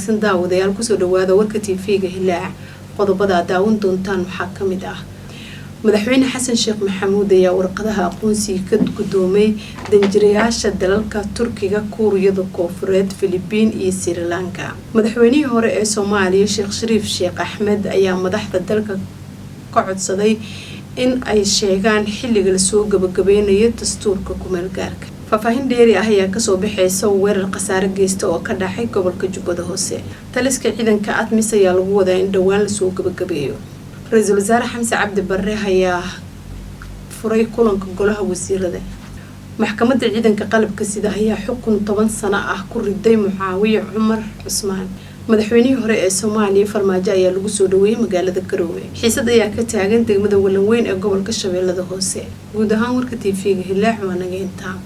wanaagsan daawadayaal kusoo dhawaada warka TV-ga Hilaac qodobada daawan doontaan waxaa kamid ah madaxweyne xasan sheekh maxamuud ayaa warqadaha aqoonsiga ka gudoomay danjirayaasha dalalka Turkiga, Kuuriyada Koonfureed, Filibiin iyo Sri Lanka. madaxweynihii hore ee Soomaaliya Sheekh Shariif Sheekh Axmed ayaa madaxda dalka ka codsaday in ay sheegaan xilliga la soo gabagabeynayo dastuurka kumeel gaarka. faafahin dheeri ah ayaa kasoo baxaysa weerar qasaare geysta oo ka dhacay gobolka Jubbada Hoose. taliska ciidanka ATMIS ayaa lagu wadaa in dhawaan la soo gabagabeeyo. Ra'iisul Wasaare Xamse Cabdi Barre ayaa furay kulanka golaha wasiirada. maxkamadda ciidanka qalabka sida ayaa xukun 10 sano ah ku riday Mucaawiye Cumar Cusmaan. madaxweynihii hore ee Soomaaliya Farmaajo ayaa lagu soo dhaweeyay magaalada Garowe. xiisad ayaa ka taagan degmada Walanweyn ee gobolka Shabeellada Hoose. guud ahaan warka TV-ga Hilaac waa naga intaa.